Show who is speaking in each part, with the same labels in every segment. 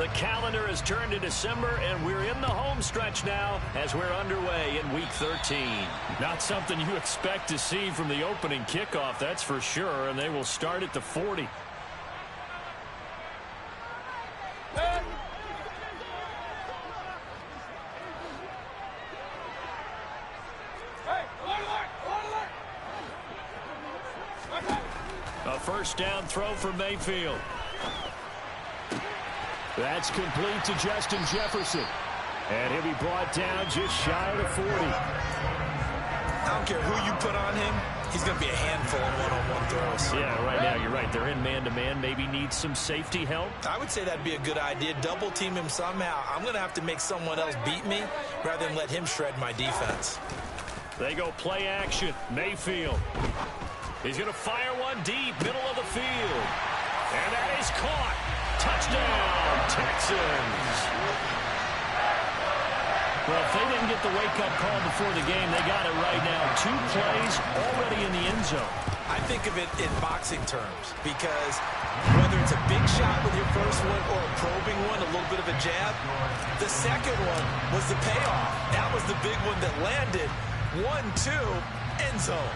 Speaker 1: The calendar has turned to December, and we're in the home stretch now as we're underway in Week 13. Not something you expect to see from the opening kickoff, that's for sure, and they will start at the 40. A first down throw for Mayfield. That's complete to Justin Jefferson. And he'll be brought down just shy of the 40.
Speaker 2: I don't care who you put on him. He's going to be a handful of one-on-one throws.
Speaker 1: Yeah, right now you're right. They're in man-to-man. Maybe needs some safety help.
Speaker 2: I would say that'd be a good idea. Double team him somehow. I'm going to have to make someone else beat me rather than let him shred my defense.
Speaker 1: They go play action. Mayfield. He's going to fire one deep, middle of the field. And that is caught. Touchdown, Texans. Well, if they didn't get the wake-up call before the game, they got it right now. 2 plays already in the end zone.
Speaker 2: I think of it in boxing terms because whether it's a big shot with your first one or a probing one, a little bit of a jab, the second one was the payoff. That was the big one that landed. 1-2, end zone.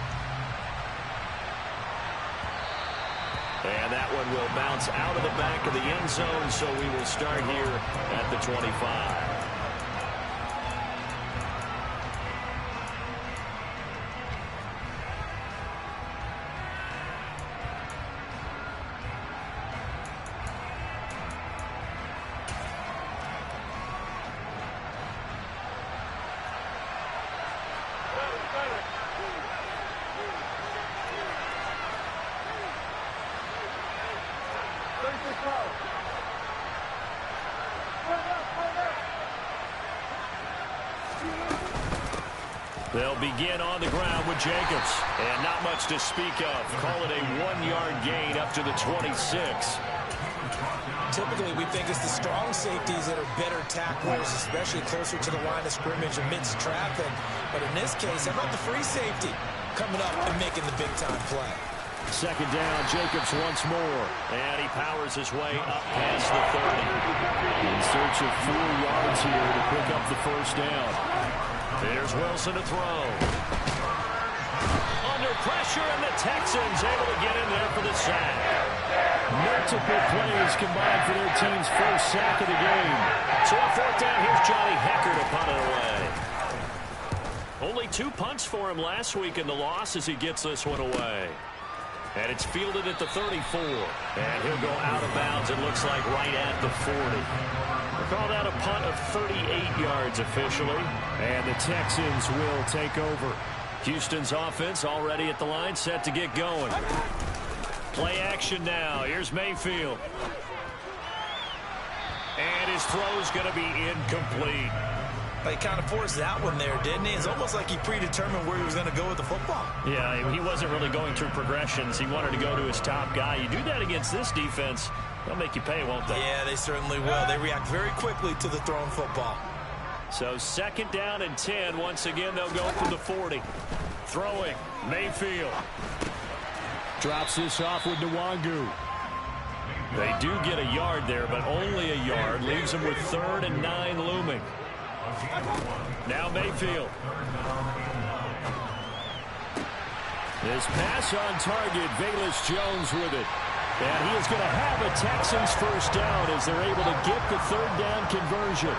Speaker 1: And that one will bounce out of the back of the end zone, so we will start here at the 25. They'll begin on the ground with Jacobs. And not much to speak of. Call it a 1-yard gain up to the 26.
Speaker 2: Typically, we think it's the strong safeties that are better tacklers, especially closer to the line of scrimmage amidst traffic. But in this case, how about the free safety coming up and making the big-time play?
Speaker 1: Second down, Jacobs once more. And he powers his way up past the 30. In search of 4 yards here to pick up the first down. Here's Wilson to throw. Under pressure, and the Texans able to get in there for the sack. Multiple plays combined for their team's first sack of the game. So on 4th down, here's Johnny Hecker to punt it away. Only 2 punts for him last week in the loss as he gets this one away. And it's fielded at the 34. And he'll go out of bounds, it looks like, right at the 40. We'll call that a punt of 38 yards officially. And the Texans will take over. Houston's offense already at the line, set to get going. Play action now. Here's Mayfield. And his throw's going to be incomplete.
Speaker 2: He kind of forced that one there, didn't he? It's almost like he predetermined where he was going to go with the football.
Speaker 1: Yeah, he wasn't really going through progressions. He wanted to go to his top guy. You do that against this defense, they'll make you pay, won't they?
Speaker 2: Yeah, they certainly will. They react very quickly to the thrown football.
Speaker 1: So 2nd down and 10. Once again, they'll go from the 40. Throwing, Mayfield. Drops this off with Nwangu. They do get a yard there, but only a yard. Leaves them with 3rd and 9 looming. Now Mayfield. This pass on target. Velus Jones with it. And he is going to have a Texans first down as they're able to get the 3rd down conversion.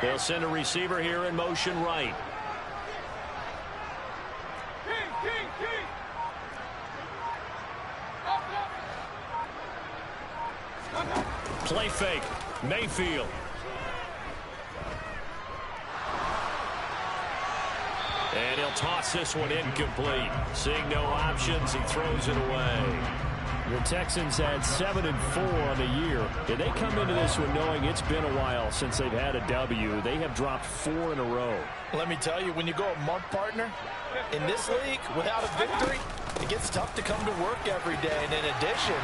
Speaker 1: They'll send a receiver here in motion right. Play fake. Mayfield. And he'll toss this one incomplete. Seeing no options, he throws it away. The Texans had 7-4 on the year. And they come into this one knowing it's been a while since they've had a W. They have dropped 4 in a row.
Speaker 2: Let me tell you, when you go a month, partner, in this league, without a victory, it gets tough to come to work every day. And in addition,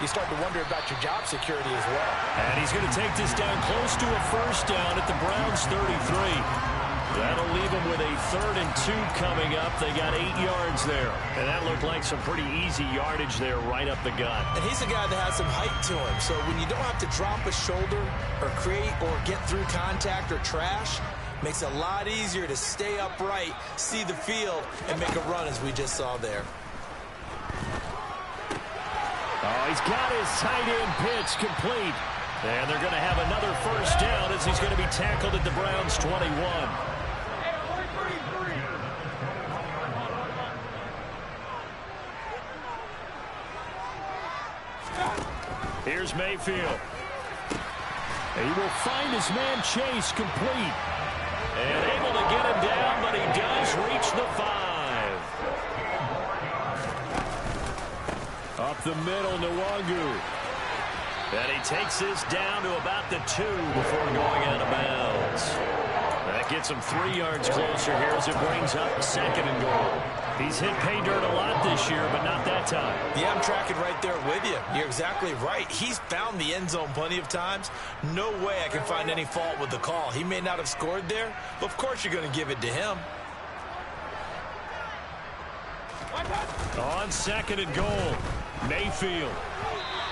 Speaker 2: you start to wonder about your job security as well.
Speaker 1: And he's going to take this down close to a first down at the Browns' 33. That'll leave them with a 3rd and 2 coming up. They got 8 yards there. And that looked like some pretty easy yardage there right up the gut.
Speaker 2: And he's a guy that has some height to him. So when you don't have to drop a shoulder or create or get through contact or trash, makes it a lot easier to stay upright, see the field, and make a run as we just saw there.
Speaker 1: Oh, he's got his tight end pitch complete. And they're going to have another first down as he's going to be tackled at the Browns' 21. Here's Mayfield. He will find his man Chase complete. And able to get him down, but he does reach the 5. Up the middle, Nwangu. And he takes this down to about the 2 before going out of bounds. That gets him 3 yards closer here as it brings up 2nd and goal. He's hit pay dirt a lot this year, but not that time.
Speaker 2: Yeah, I'm tracking right there with you. You're exactly right. He's found the end zone plenty of times. No way I can find any fault with the call. He may not have scored there, but of course you're going to give it to him.
Speaker 1: On 2nd and goal, Mayfield.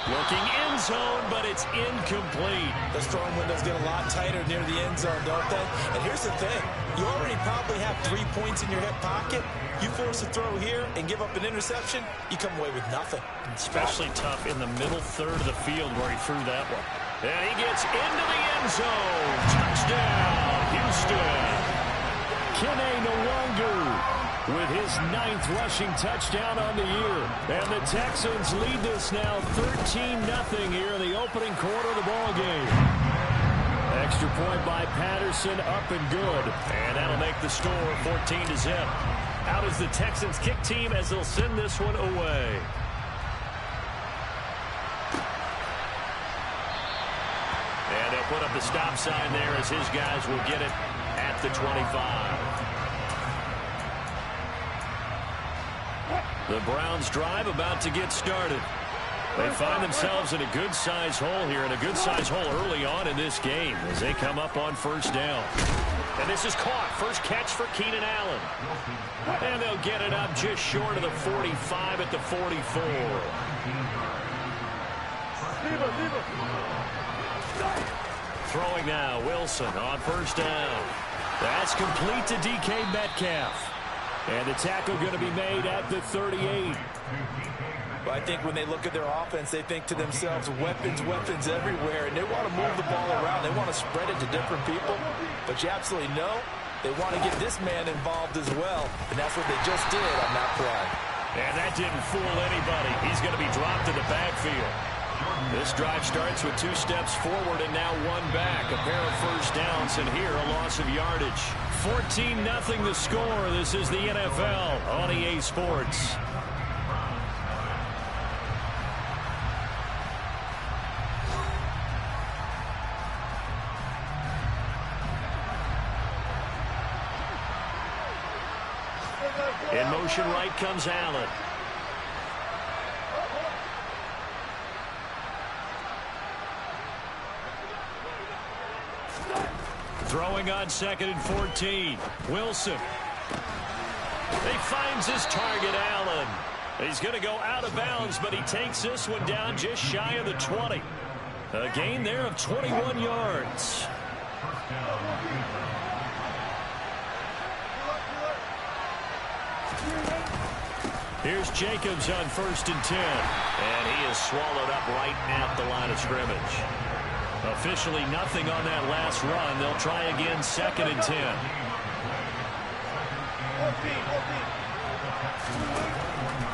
Speaker 1: Looking end zone, but it's incomplete.
Speaker 2: Those throwing windows get a lot tighter near the end zone, don't they? And here's the thing. You already probably have 3 points in your hip pocket. You force a throw here and give up an interception, you come away with nothing.
Speaker 1: Especially tough in the middle 3rd of the field where he threw that one. And he gets into the end zone. Touchdown, Houston. Kene Nwangu with his 9th rushing touchdown on the year. And the Texans lead this now 13-0 here in the opening quarter of the ball game. Extra point by Patterson, up and good. And that'll make the score 14-0. Out is the Texans kick team as they'll send this one away. And they'll put up the stop sign there as his guys will get it at the 25. The Browns drive about to get started. They find themselves in a good-sized hole here, and a good-sized hole early on in this game as they come up on 1st down. And this is caught. First catch for Keenan Allen. And they'll get it up just short of the 45 at the 44. Throwing now, Wilson on 1st down. That's complete to DK Metcalf. And the tackle going to be made at the 38.
Speaker 2: But I think when they look at their offense, they think to themselves, weapons, weapons everywhere. And they want to move the ball around. They want to spread it to different people. But you absolutely know they want to get this man involved as well. And that's what they just did on that play.
Speaker 1: And that didn't fool anybody. He's going to be dropped in the backfield. This drive starts with 2 steps forward and now 1 back. A pair of first downs, and here a loss of yardage. 14-0 the score. This is the NFL on EA Sports. In motion right comes Allen. Throwing on 2nd and 14. Wilson. He finds his target, Allen. He's going to go out of bounds, but he takes this one down just shy of the 20. A gain there of 21 yards. Here's Jacobs on 1st and 10. And he is swallowed up right at the line of scrimmage. Officially nothing on that last run. They'll try again 2nd and 10.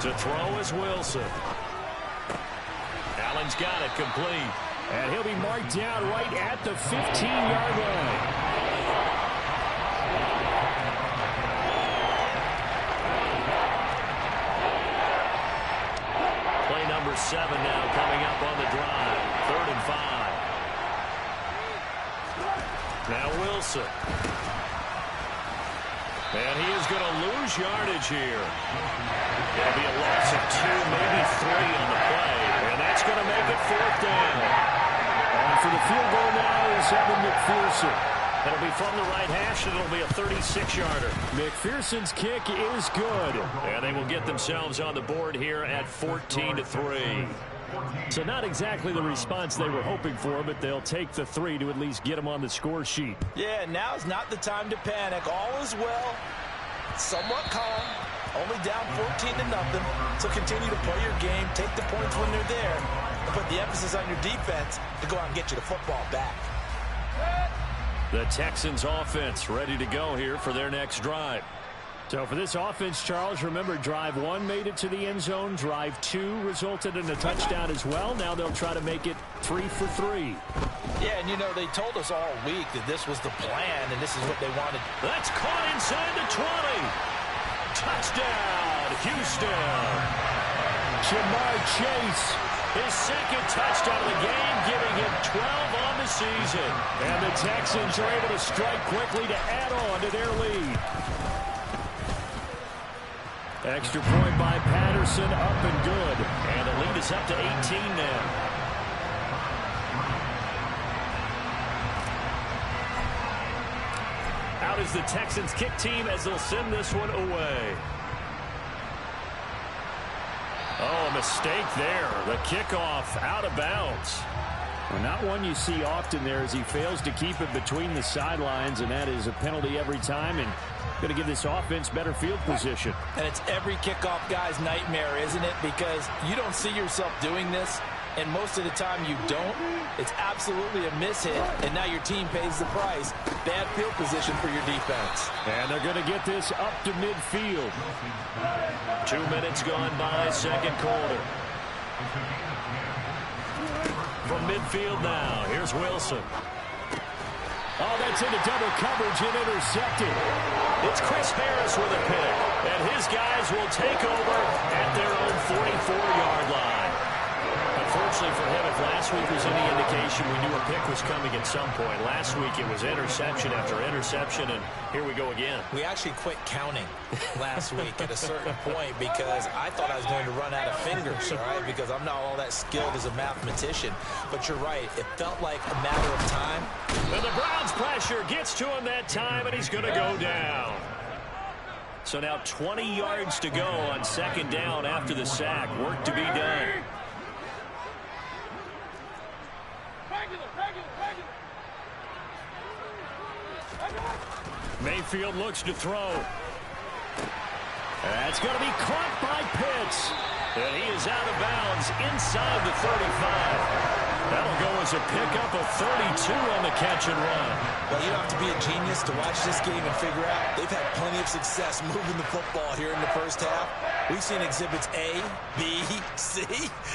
Speaker 1: To throw is Wilson. Allen's got it complete. And he'll be marked down right at the 15-yard line. Play number 7 now coming up on the drive. 3rd and 5. Now Wilson. And he is going to lose yardage here. It'll be a loss of 2, maybe 3 on the play. And that's going to make it 4th down. And for the field goal now is Evan McPherson. It'll be from the right hash, and it'll be a 36-yarder.
Speaker 3: McPherson's kick is good.
Speaker 1: And they will get themselves on the board here at 14-3.
Speaker 3: So not exactly the response they were hoping for, but they'll take the 3 to at least get them on the score sheet.
Speaker 2: Yeah, now's not the time to panic. All is well. Somewhat calm. Only down 14-0. So continue to play your game. Take the points when they're there. And put the emphasis on your defense to go out and get you the football back.
Speaker 1: The Texans offense ready to go here for their next drive.
Speaker 3: So for this offense, Charles, remember, drive 1 made it to the end zone. Drive 2 resulted in a touchdown as well. Now they'll try to make it 3 for 3.
Speaker 2: Yeah, and you know, they told us all week that this was the plan and this is what they wanted.
Speaker 1: That's caught inside the 20. Touchdown, Houston.
Speaker 3: Jamar Chase.
Speaker 1: His second touchdown of the game, giving him 12 on the season.
Speaker 3: And the Texans are able to strike quickly to add on to their lead. Extra point by Patterson, up and good.
Speaker 1: And the lead is up to 18 now. Out is the Texans kick team as they'll send this one away. Oh, a mistake there. The kickoff out of bounds.
Speaker 3: Well, not one you see often there as he fails to keep it between the sidelines, and that is a penalty every time, and going to give this offense better field position.
Speaker 2: And it's every kickoff guy's nightmare, isn't it? Because you don't see yourself doing this, and most of the time you don't. It's absolutely a mishit, and now your team pays the price. Bad field position for your defense.
Speaker 3: And they're going to get this up to midfield.
Speaker 1: 2 minutes gone by, second quarter. From midfield now, here's Wilson.
Speaker 3: Oh, that's into double coverage and intercepted.
Speaker 1: It's Chris Harris with a pick, and his guys will take over at their own 44-yard line. Unfortunately for him, if last week was any indication, we knew a pick was coming at some point. Last week it was interception after interception, and here we go again.
Speaker 2: We actually quit counting last week at a certain point because I thought I was going to run out of fingers, all right, because I'm not all that skilled as a mathematician. But you're right. It felt like a matter of time.
Speaker 1: And the Browns' pressure gets to him that time, and he's going to go down. So now 20 yards to go on second down after the sack. Work to be done.
Speaker 3: Mayfield looks to throw. That's going to be caught by Pitts.
Speaker 1: And he is out of bounds inside the 35. That'll go as a pickup of 32 on the catch and run.
Speaker 2: Well, you don't have to be a genius to watch this game and figure out they've had plenty of success moving the football here in the first half. We've seen exhibits A, B, C,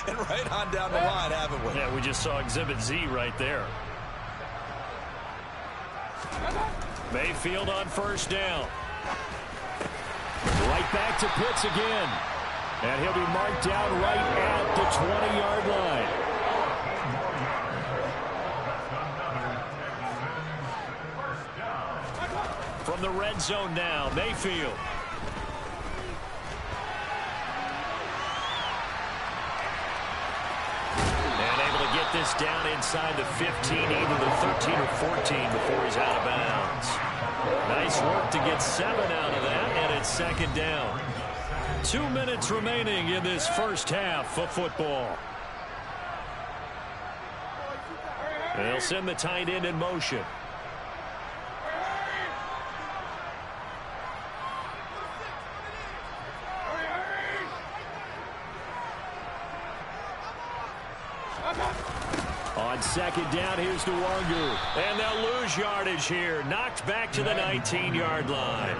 Speaker 2: and right on down the line, haven't we?
Speaker 1: Yeah, we just saw exhibit Z right there. Mayfield on first down.
Speaker 3: Right back to Pitts again. And he'll be marked down right at the 20-yard line.
Speaker 1: From the red zone now, Mayfield. And able to get this down inside the 15, either the 13 or 14 before he's out of bounds. Nice work to get 7 out of that, and it's second down. 2 minutes remaining in this first half of football. And they'll send the tight end in motion.
Speaker 3: On second down, here's DeWanger.
Speaker 1: And they'll lose yardage here. Knocked back to the 19-yard line.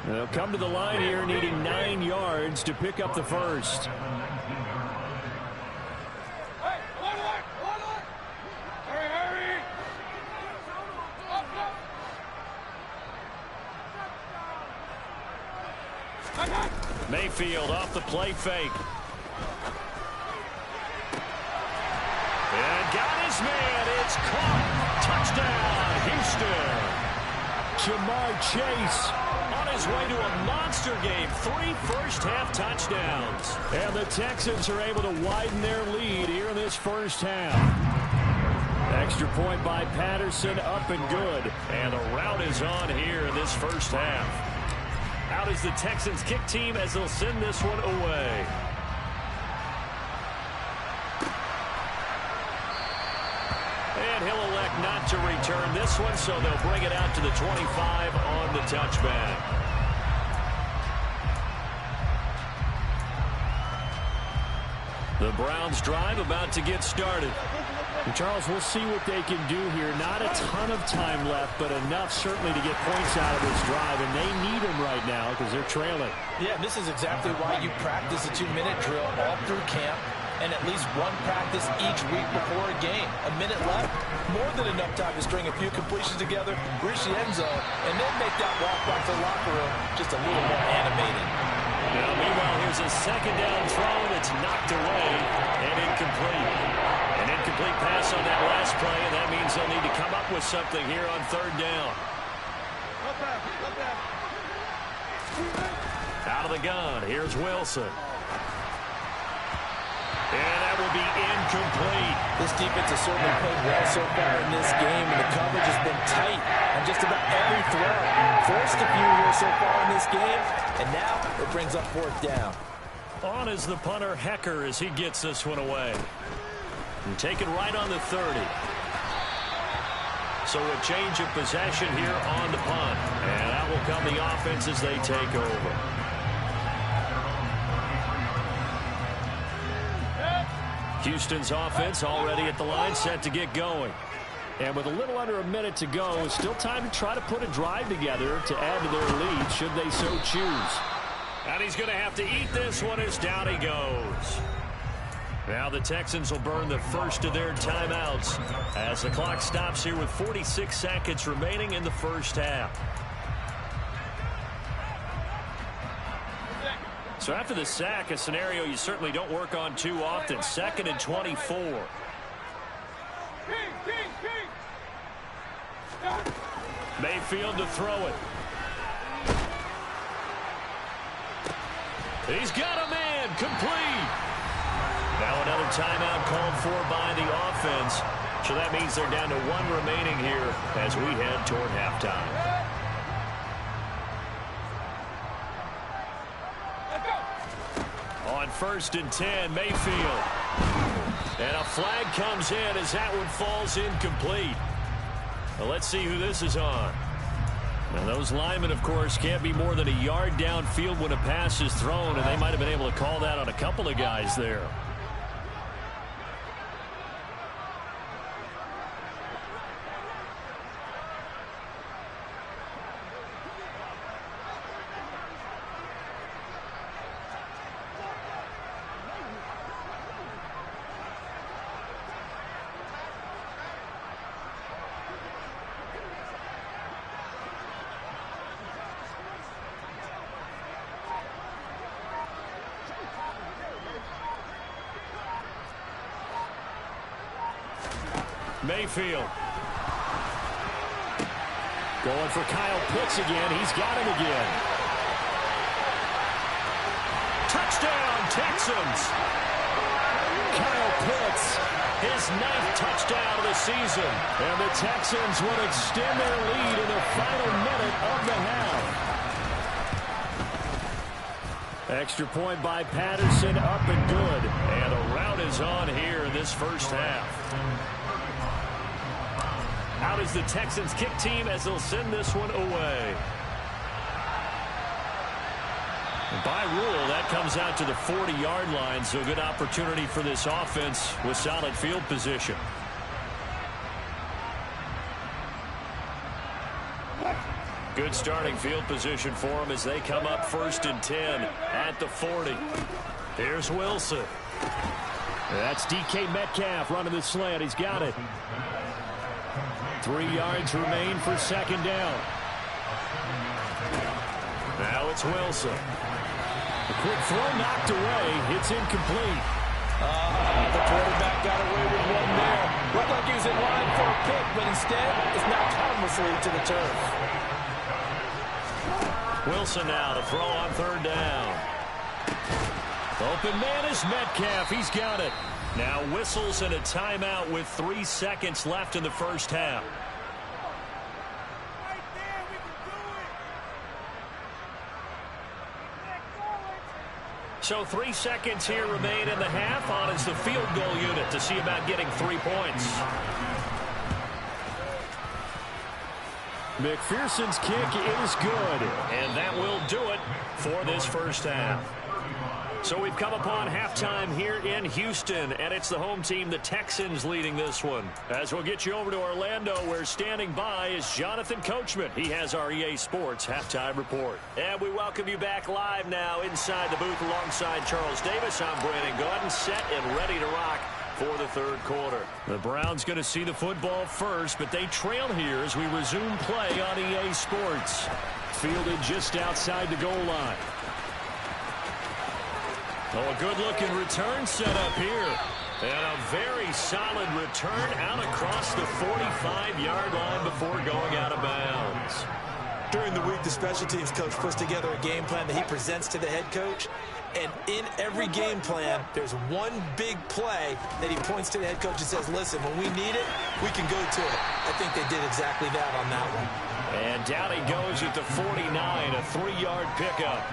Speaker 3: They'll come to the line here needing 9 yards to pick up the first.
Speaker 1: Mayfield off the play fake. And got his man. It's caught. Touchdown, Houston.
Speaker 3: Jamar Chase
Speaker 1: on his way to a monster game. 3 first-half touchdowns.
Speaker 3: And the Texans are able to widen their lead here in this first half. Extra point by Patterson, up and good.
Speaker 1: And the rout is on here in this first half. Out is the Texans kick team as they'll send this one away. And he'll elect not to return this one, so they'll bring it out to the 25 on the touchback. The Browns drive about to get started.
Speaker 3: And Charles, we'll see what they can do here. Not a ton of time left, but enough certainly to get points out of this drive, and they need them right now because they're trailing.
Speaker 2: Yeah, this is exactly why you practice a 2-minute drill all through camp and at least one practice each week before a game. A minute left, more than enough time to string a few completions together, reach the end zone, and then make that walk back to the locker room just a little more animated.
Speaker 1: Now, meanwhile, here's a second down throw that's knocked away and incomplete. An incomplete pass on that last play, and that means they'll need to come up with something here on third down. Out of the gun, here's Wilson. And that will be incomplete.
Speaker 2: This defense has certainly played well so far in this game, and the coverage has been tight on just about every throw. Forced a few here so far in this game, and now it brings up fourth down.
Speaker 1: On is the punter, Hecker, as he gets this one away. And take it right on the 30. So a change of possession here on the punt. And that will come the offense as they take over. Houston's offense already at the line, set to get going.
Speaker 3: And with a little under a minute to go, it's still time to try to put a drive together to add to their lead, should they so choose.
Speaker 1: And he's going to have to eat this one as down he goes. Now the Texans will burn the first of their timeouts as the clock stops here with 46 seconds remaining in the first half. So after the sack, a scenario you certainly don't work on too often. 2nd and 24. Mayfield to throw it. He's got a man, complete. Now another timeout called for by the offense. So that means they're down to one remaining here as we head toward halftime. On 1st and 10, Mayfield. And a flag comes in as that one falls incomplete. Well, let's see who this is on. Now, those linemen, of course, can't be more than a yard downfield when a pass is thrown, and they might have been able to call that on a couple of guys there. Mayfield. Going for Kyle Pitts again. He's got him again. Touchdown, Texans. Kyle Pitts, his 9th touchdown of the season. And the Texans will extend their lead in the final minute of the half. Extra point by Patterson, up and good. And a rout is on here in this first half. Out is the Texans kick team as they'll send this one away. By rule, that comes out to the 40-yard line, so good opportunity for this offense with solid field position. Good starting field position for them as they come up 1st and 10 at the 40. Here's Wilson. That's DK Metcalf running the slant. He's got it. 3 yards remain for 2nd down. Now it's Wilson. A quick throw knocked away. It's incomplete.
Speaker 2: The quarterback got away with one there. Looked like he was in line for a pick, but instead it's knocked harmlessly to the turf.
Speaker 1: Wilson now to throw on 3rd down. Open man is Metcalf. He's got it. Now whistles and a timeout with 3 seconds left in the first half. So 3 seconds here remain in the half. On is the field goal unit to see about getting 3 points.
Speaker 3: McPherson's kick is good.
Speaker 1: And that will do it for this first half. So we've come upon halftime here in Houston, and it's the home team, the Texans, leading this one. As we'll get you over to Orlando, where standing by is Jonathan Coachman. He has our EA Sports halftime report. And we welcome you back live now inside the booth alongside Charles Davis. I'm Brandon Gaudin, set and ready to rock for the third quarter. The Browns going to see the football first, but they trail here as we resume play on EA Sports.
Speaker 3: Fielded just outside the goal line.
Speaker 1: Oh, a good-looking return set up here. And a very solid return out across the 45-yard line before going out of bounds.
Speaker 2: During the week, the special teams coach puts together a game plan that he presents to the head coach. And in every game plan, there's one big play that he points to the head coach and says, listen, when we need it, we can go to it. I think they did exactly that on that one.
Speaker 1: And down he goes at the 49, a 3-yard pickup.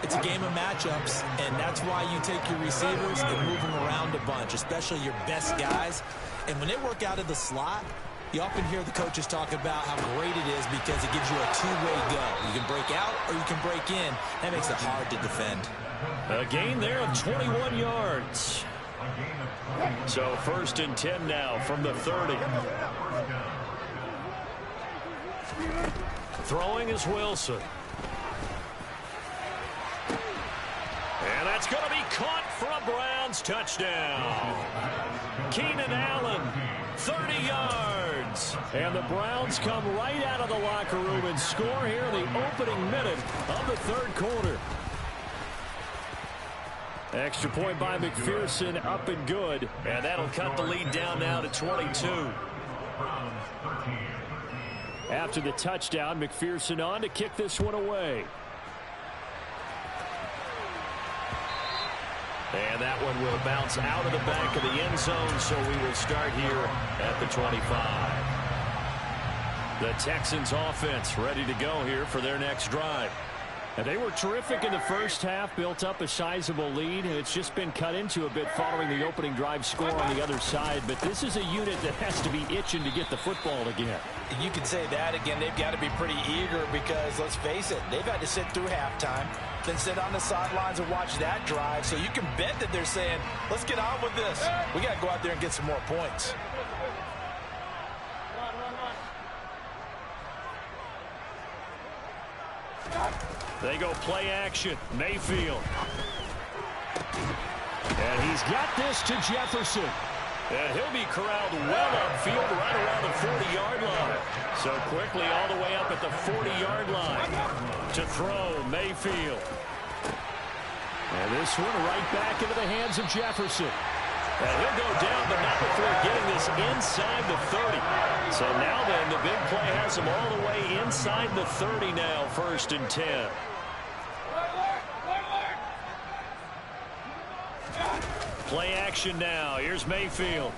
Speaker 2: It's a game of matchups, and that's why you take your receivers and move them around a bunch, especially your best guys. And when they work out of the slot, you often hear the coaches talk about how great it is because it gives you a two-way go. You can break out or you can break in. That makes it hard to defend.
Speaker 1: A gain there of 21 yards. So 1st and 10 now from the 30. Throwing is Wilson. And that's going to be caught for a Browns touchdown. Keenan Allen, 30 yards.
Speaker 3: And the Browns come right out of the locker room and score here in the opening minute of the third quarter. Extra point by McPherson, up and good.
Speaker 1: And that'll cut the lead down now to 22.
Speaker 3: After the touchdown, McPherson on to kick this one away.
Speaker 1: And that one will bounce out of the back of the end zone, so we will start here at the 25. The Texans offense ready to go here for their next drive.
Speaker 3: And they were terrific in the first half, built up a sizable lead, and it's just been cut into a bit following the opening drive score on the other side. But this is a unit that has to be itching to get the football again.
Speaker 2: You can say that again. They've got to be pretty eager because, let's face it, they've had to sit through halftime, then sit on the sidelines and watch that drive. So you can bet that they're saying, let's get on with this. We got to go out there and get some more points.
Speaker 1: They go play action. Mayfield.
Speaker 3: And he's got this to Jefferson.
Speaker 1: And he'll be corralled well upfield right around the 40-yard line. So quickly all the way up at the 40-yard line to throw Mayfield.
Speaker 3: And this one right back into the hands of Jefferson.
Speaker 1: And he'll go down, but not before getting this inside the 30. So now then, the big play has him all the way inside the 30 now, 1st and 10. Play action now. Here's Mayfield.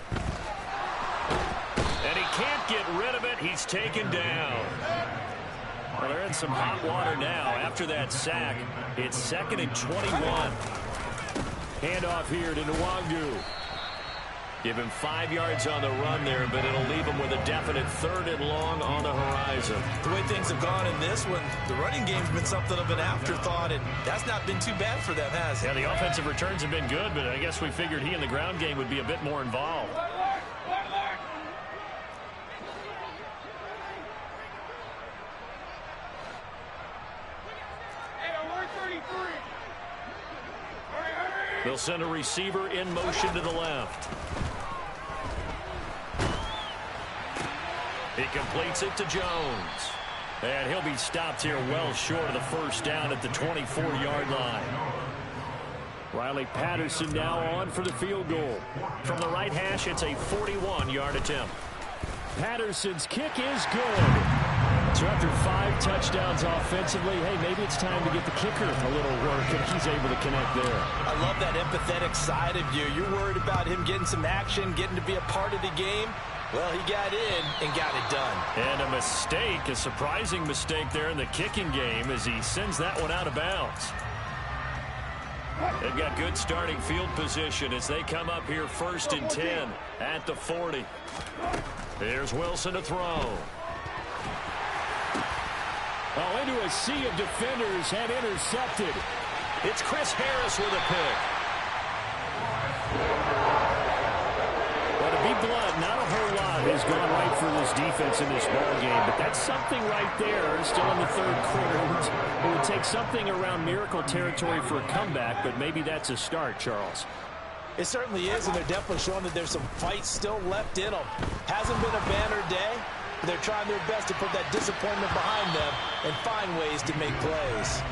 Speaker 1: And he can't get rid of it. He's taken down. Well, they're in some hot water now after that sack. It's 2nd and 21.
Speaker 3: Handoff here to Nwangu.
Speaker 1: Give him 5 yards on the run there, but it'll leave him with a definite 3rd and long on the horizon.
Speaker 2: The way things have gone in this one, the running game's been something of an afterthought, and that's not been too bad for them, has it?
Speaker 1: Yeah, the offensive returns have been good, but I guess we figured he in the ground game would be a bit more involved. They'll send a receiver in motion to the left. He completes it to Jones. And he'll be stopped here well short of the first down at the 24-yard line.
Speaker 3: Riley Patterson now on for the field goal.
Speaker 1: From the right hash, it's a 41-yard attempt.
Speaker 3: Patterson's kick is good. So after 5 touchdowns offensively, hey, maybe it's time to get the kicker a little work, and he's able to connect there.
Speaker 2: I love that empathetic side of you. You're worried about him getting some action, getting to be a part of the game. Well, he got in and got it done.
Speaker 1: And a mistake, a surprising mistake there in the kicking game as he sends that one out of bounds. They've got good starting field position as they come up here 1st and 10 at the 40. Here's Wilson to throw.
Speaker 3: Oh, into a sea of defenders and intercepted.
Speaker 1: It's Chris Harris with a pick.
Speaker 3: Well, to be blunt, not a whole lot has gone right for this defense in this ball game, but that's something right there. Still in the 3rd quarter. It would take something around miracle territory for a comeback, but maybe that's a start, Charles.
Speaker 2: It certainly is, and they're definitely showing that there's some fight still left in them. Hasn't been a banner day, but they're trying their best to put that disappointment behind them and find ways to make plays.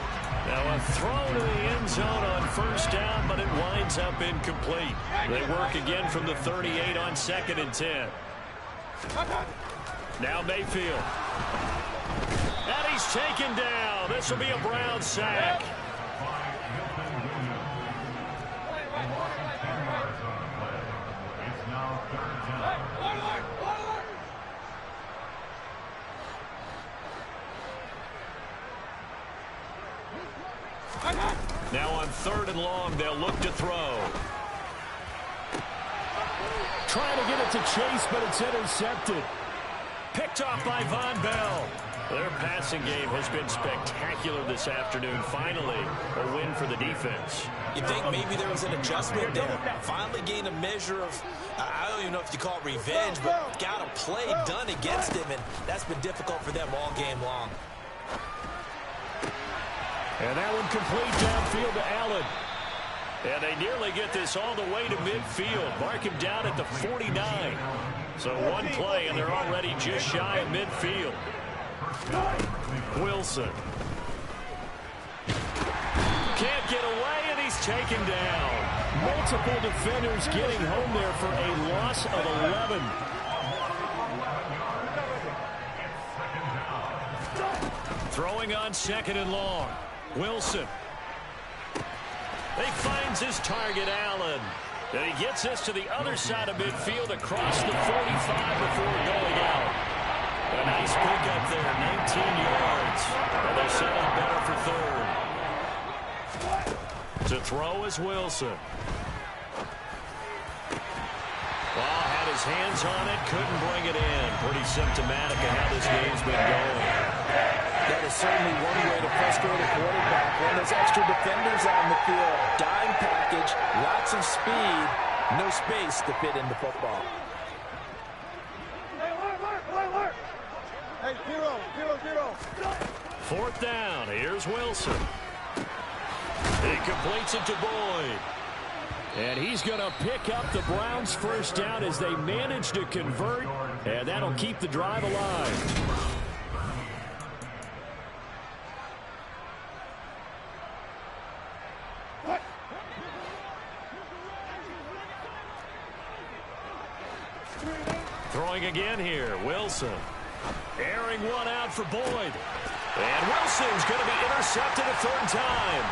Speaker 1: Now a throw to the end zone on 1st down, but it winds up incomplete. They work again from the 38 on 2nd and 10. Now Mayfield. And he's taken down. This will be a Brown sack. Now on 3rd and long, they'll look to throw.
Speaker 3: Trying to get it to Chase, but it's intercepted.
Speaker 1: Picked off by Von Bell. Their passing game has been spectacular this afternoon. Finally, a win for the defense.
Speaker 2: You think maybe there was an adjustment there? Finally gained a measure of, I don't even know if you call it revenge, but got a play done against him, and that's been difficult for them all game long.
Speaker 1: And that one complete downfield to Allen. And they nearly get this all the way to midfield. Mark him down at the 49. So one play, and they're already just shy of midfield. Wilson. Can't get away, and he's taken down.
Speaker 3: Multiple defenders getting home there for a loss of 11.
Speaker 1: Throwing on 2nd and long. Wilson. He finds his target, Allen. And he gets this to the other side of midfield across the 45 before going out. A nice pickup there, 19 yards. And they set up better for 3rd. To throw is Wilson. Ball had his hands on it, couldn't bring it in. Pretty symptomatic of how this game's been going.
Speaker 2: That is certainly one way to frustrate a quarterback when there's extra defenders on the field. Dime package, lots of speed, no space to fit in the football.
Speaker 4: Hey, 0.
Speaker 1: 4th down. Here's Wilson. He completes it to Boyd.
Speaker 3: And he's going to pick up the Browns' 1st down as they manage to convert, and that'll keep the drive alive.
Speaker 1: Throwing again here, Wilson. Airing one out for Boyd. And Wilson's going to be intercepted a 3rd time.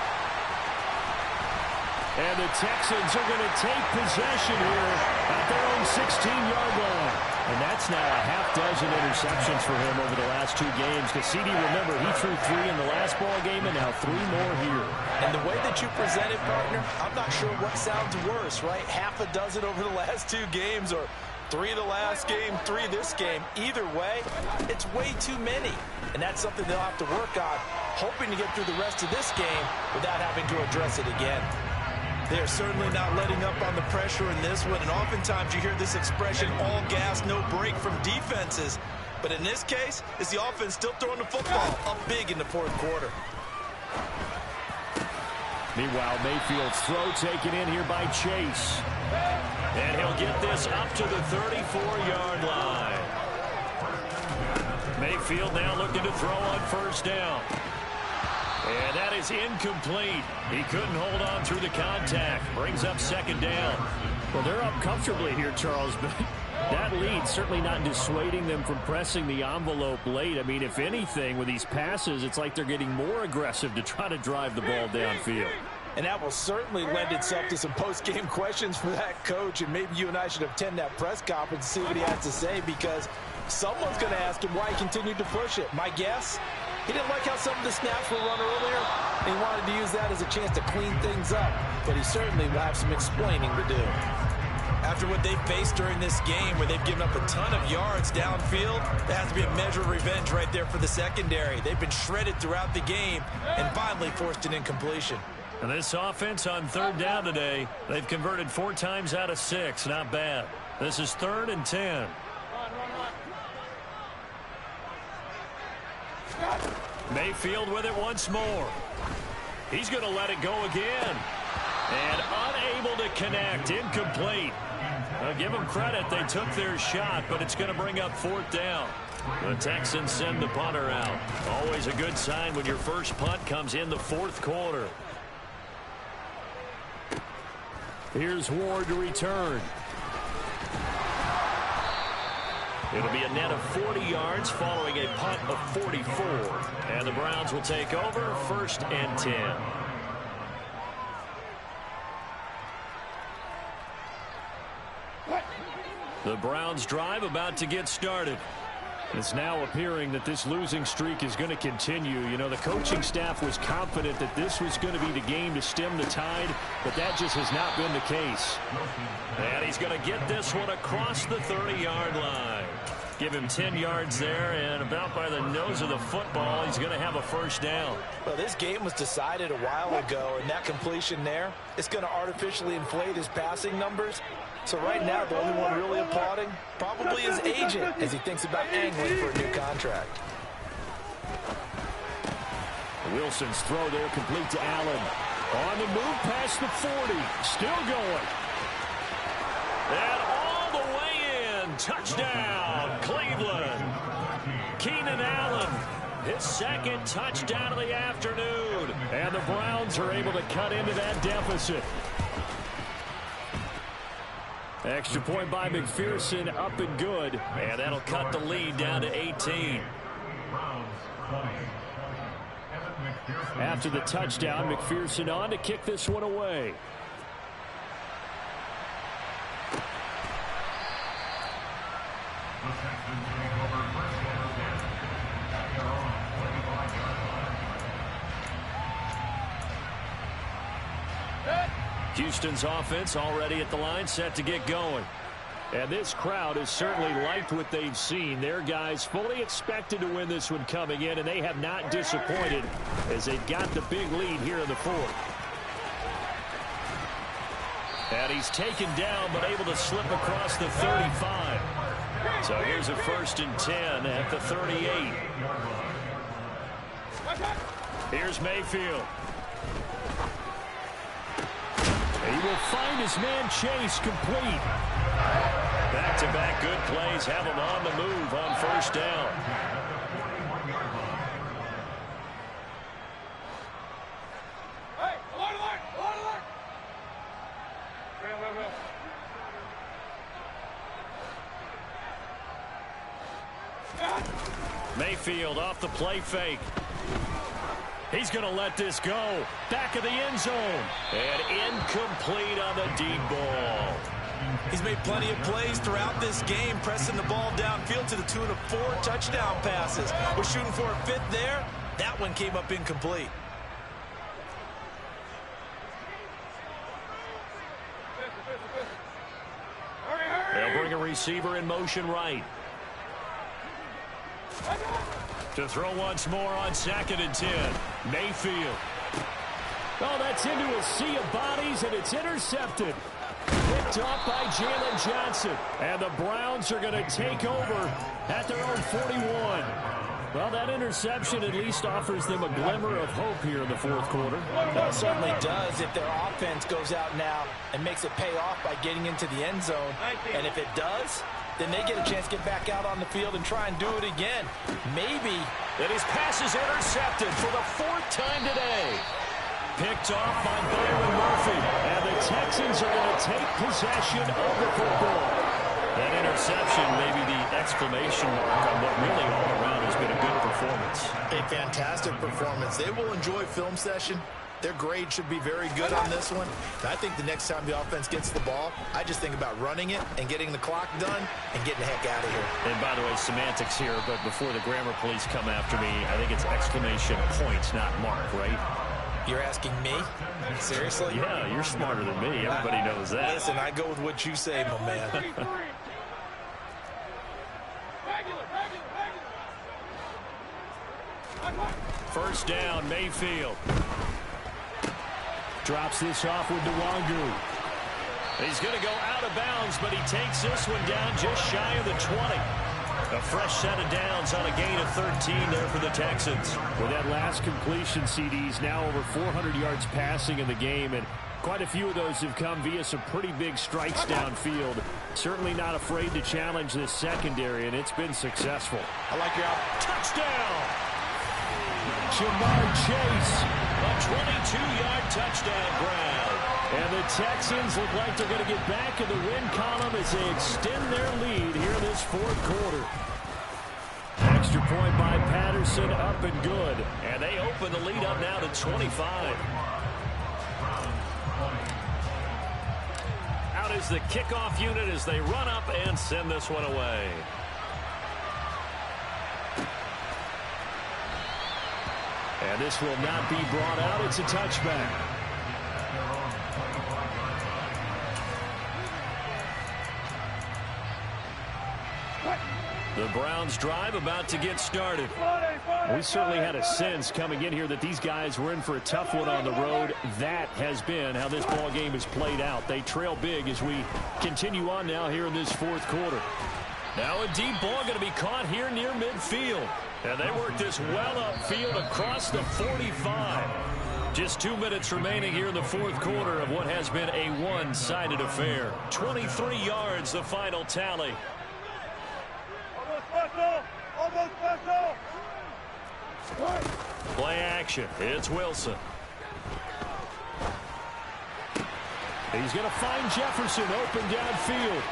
Speaker 3: And the Texans are going to take possession here at their own 16-yard line. And that's now a half-dozen interceptions for him over the last 2 games. Because CD, remember, he threw 3 in the last ball game and now 3 more here.
Speaker 2: And the way that you present it, partner, I'm not sure what sounds worse, right? Half a dozen over the last 2 games or 3 the last game, 3 this game. Either way, it's way too many. And that's something they'll have to work on, hoping to get through the rest of this game without having to address it again. They're certainly not letting up on the pressure in this one, and oftentimes you hear this expression, all gas, no break from defenses. But in this case, it's the offense still throwing the football up big in the 4th quarter.
Speaker 3: Meanwhile, Mayfield's throw taken in here by Chase.
Speaker 1: And he'll get this up to the 34-yard line. Mayfield now looking to throw on 1st down. And that is incomplete. He couldn't hold on through the contact. Brings up 2nd down.
Speaker 3: Well, they're up comfortably here, Charles, but That lead certainly not dissuading them from pressing the envelope late. I mean, if anything, with these passes, it's like they're getting more aggressive to try to drive the ball downfield.
Speaker 2: And that will certainly lend itself to some post-game questions for that coach. And maybe you and I should attend that press conference and see what he has to say, because someone's going to ask him why he continued to push it. My guess, he didn't like how some of the snaps were run earlier, and he wanted to use that as a chance to clean things up. But he certainly will have some explaining to do. After what they faced during this game, where they've given up a ton of yards downfield, there has to be a measure of revenge right there for the secondary. They've been shredded throughout the game and finally forced an incompletion.
Speaker 1: And this offense on third down today, they've converted 4 times out of 6. Not bad. This is 3rd and 10. Mayfield with it once more. He's going to let it go again. And unable to connect. Incomplete. Give them credit. They took their shot, but it's going to bring up 4th down. The Texans send the punter out. Always a good sign when your first punt comes in the 4th quarter. Here's Ward to return. It'll be a net of 40 yards following a punt of 44. And the Browns will take over 1st and 10. The Browns drive about to get started. It's now appearing that this losing streak is going to continue. You know, the coaching staff was confident that this was going to be the game to stem the tide, but that just has not been the case. And he's going to get this one across the 30-yard line. Give him 10 yards there, and about by the nose of the football, he's going to have a 1st down.
Speaker 2: Well, this game was decided a while ago, and that completion there is going to artificially inflate his passing numbers. So right now, the only one really applauding probably his agent as he thinks about angling for a new contract.
Speaker 3: Wilson's throw there complete to Allen. On the move past the 40. Still going.
Speaker 1: And all the way in. Touchdown, Cleveland. Keenan Allen, his 2nd touchdown of the afternoon.
Speaker 3: And the Browns are able to cut into that deficit. Extra point by McPherson, up and good.
Speaker 1: And that'll cut the lead down to 18.
Speaker 3: After the touchdown, McPherson on to kick this one away.
Speaker 1: Houston's offense already at the line, set to get going.
Speaker 3: And this crowd has certainly liked what they've seen. Their guys fully expected to win this one coming in, and they have not disappointed as they've got the big lead here in the 4th.
Speaker 1: And he's taken down, but able to slip across the 35. So here's a 1st and 10 at the 38. Here's Mayfield.
Speaker 3: He will find his man Chase complete.
Speaker 1: Back-to-back good plays have him on the move on 1st down. Mayfield off the play fake. He's going to let this go. Back of the end zone. And incomplete on the deep ball.
Speaker 2: He's made plenty of plays throughout this game, pressing the ball downfield to the tune of 4 touchdown passes. We're shooting for a 5th there. That one came up incomplete.
Speaker 1: They'll bring a receiver in motion right. To throw once more on 2nd and 10. Mayfield.
Speaker 3: Oh, that's into a sea of bodies, and it's intercepted. Picked off by Jalen Johnson. And the Browns are going to take over at their own 41. Well, that interception at least offers them a glimmer of hope here in the 4th quarter.
Speaker 2: Well, it certainly does if their offense goes out now and makes it pay off by getting into the end zone. And if it does, then they get a chance to get back out on the field and try and do it again. Maybe.
Speaker 1: And his pass is intercepted for the 4th time today. Picked off by Byron Murphy.
Speaker 3: And the Texans are going to take possession of the football.
Speaker 1: That interception may be the exclamation mark on what really all around has been a good performance.
Speaker 2: A fantastic performance. They will enjoy film session. Their grade should be very good on this one. I think the next time the offense gets the ball, I just think about running it and getting the clock done and getting the heck out of here.
Speaker 1: And by the way, semantics here, but before the grammar police come after me, I think it's exclamation points, not mark, right?
Speaker 2: You're asking me? Seriously?
Speaker 1: Yeah, you're smarter than me. Everybody knows that.
Speaker 2: Listen, I go with what you say, my man.
Speaker 1: First down, Mayfield.
Speaker 3: Drops this off with Nwangu.
Speaker 1: He's going to go out of bounds, but he takes this one down just shy of the 20. A fresh set of downs on a gain of 13 there for the Texans.
Speaker 3: With that last completion, CDs now over 400 yards passing in the game, and quite a few of those have come via some pretty big strikes downfield. Certainly not afraid to challenge this secondary, and it's been successful.
Speaker 1: I like your touchdown.
Speaker 3: Jamar Chase.
Speaker 1: A 22-yard touchdown grab.
Speaker 3: And the Texans look like they're going to get back in the win column as they extend their lead here in this fourth quarter. Extra point by Patterson, up and good.
Speaker 1: And they open the lead up now to 25. Out is the kickoff unit as they run up and send this one away.
Speaker 3: And this will not be brought out. It's a touchback.
Speaker 1: The Browns drive about to get started.
Speaker 3: We certainly had a sense coming in here that these guys were in for a tough one on the road. That has been how this ball game has played out. They trail big as we continue on now here in this fourth quarter.
Speaker 1: Now a deep ball going to be caught here near midfield. And they work this well upfield across the 45. Just 2 minutes remaining here in the fourth quarter of what has been a one-sided affair. 23 yards, the final tally. Play action. It's Wilson.
Speaker 3: He's going to find Jefferson open downfield.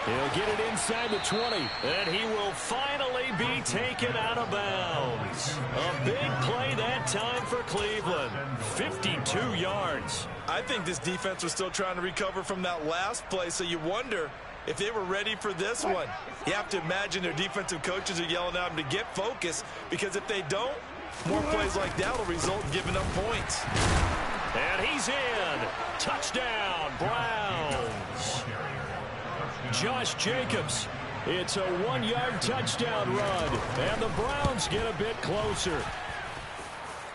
Speaker 3: He'll get it inside the 20.
Speaker 1: And he will finally be taken out of bounds. A big play that time for Cleveland. 52 yards.
Speaker 2: I think this defense was still trying to recover from that last play, so you wonder if they were ready for this one. You have to imagine their defensive coaches are yelling at them to get focused, because if they don't, more plays like that will result in giving up points.
Speaker 1: And he's in. Touchdown, Browns.
Speaker 3: Josh Jacobs. It's a 1-yard touchdown run, and the Browns get a bit closer.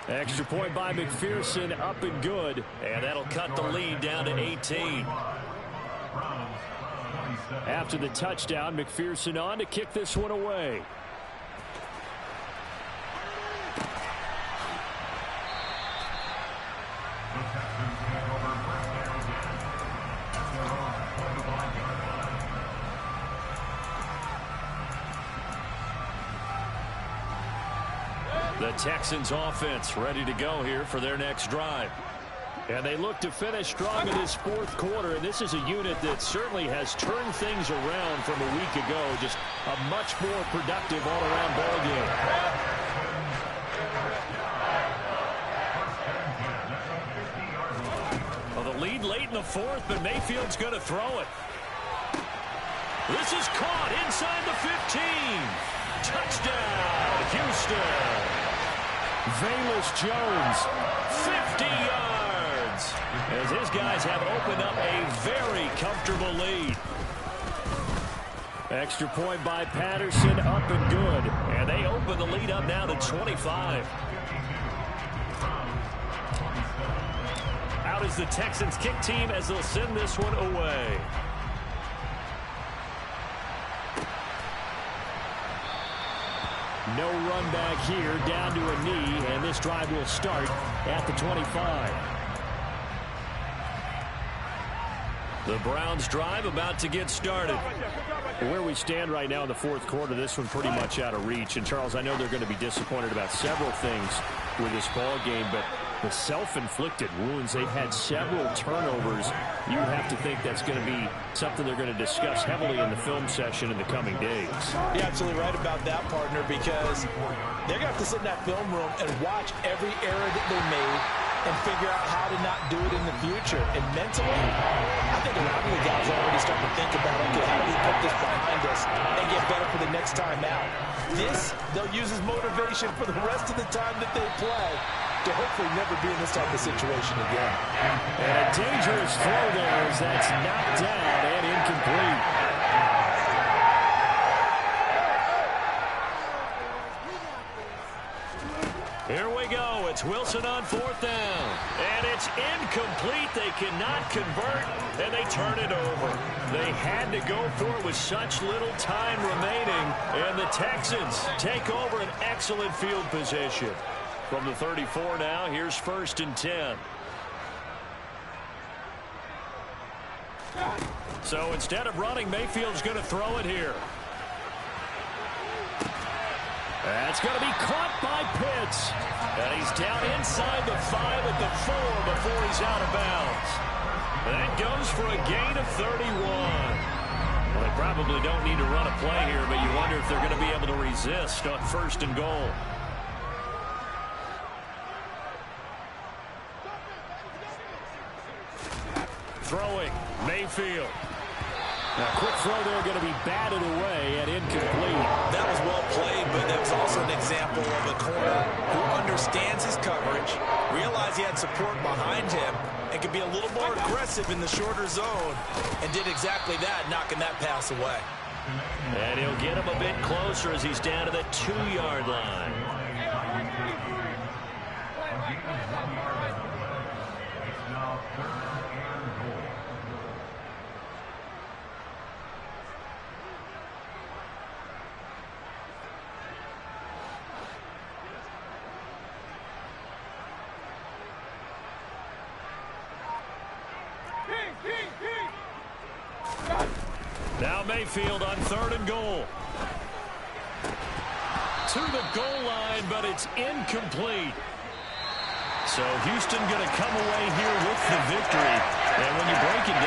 Speaker 3: Extra point by McPherson, up and good.
Speaker 1: And that'll cut the lead down to 18.
Speaker 3: After the touchdown, McPherson on to kick this one away.
Speaker 1: The Texans offense ready to go here for their next drive.
Speaker 3: And they look to finish strong in this fourth quarter. And this is a unit that certainly has turned things around from a week ago. Just a much more productive all-around ball game.
Speaker 1: Well, the lead late in the fourth, but Mayfield's going to throw it. This is caught inside the 15. Touchdown, Houston.
Speaker 3: Velus Jones.
Speaker 1: 50 yards. As his guys have opened up a very comfortable lead.
Speaker 3: Extra point by Patterson, up and good.
Speaker 1: And they open the lead up now to 25. Out is the Texans kick team as they'll send this one away.
Speaker 3: No run back here, down to a knee, and this drive will start at the 25.
Speaker 1: The Browns drive about to get started.
Speaker 3: Where we stand right now in the fourth quarter, this one pretty much out of reach. And, Charles, I know they're going to be disappointed about several things with this ball game, but The self-inflicted wounds. They've had several turnovers. You have to think that's going to be something they're going to discuss heavily in the film session in the coming days.
Speaker 2: You're absolutely right about that, partner, because they're going to have to sit in that film room and watch every error that they made and figure out how to not do it in the future. And mentally, I think a lot of the guys are already starting to think about, okay, how do we put this behind us and get better for the next time out? This, they'll use as motivation for the rest of the time that they play to hopefully never be in this type of situation again.
Speaker 3: And a dangerous throw there as that's knocked down and incomplete.
Speaker 1: Here we go. It's Wilson on 4th down. And it's incomplete. They cannot convert, and they turn it over. They had to go for it with such little time remaining, and the Texans take over an excellent field position. From the 34 now, here's 1st and 10. So instead of running, Mayfield's going to throw it here. That's going to be caught by Pitts. And he's down inside the 5 at the 4 before he's out of bounds. That goes for a gain of 31. Well, they probably don't need to run a play here, but you wonder if they're going to be able to resist on 1st and goal. Throwing, Mayfield. Now, quick throw there going to be batted away and incomplete.
Speaker 2: That was well played, but that was also an example of a corner who understands his coverage, realized he had support behind him, and could be a little more aggressive in the shorter zone, and did exactly that, knocking that pass away.
Speaker 1: And he'll get him a bit closer as he's down to the 2-yard line. Now Mayfield on 3rd and goal. To the goal line, but it's incomplete. So Houston going to come away here with the victory. And when you break it down,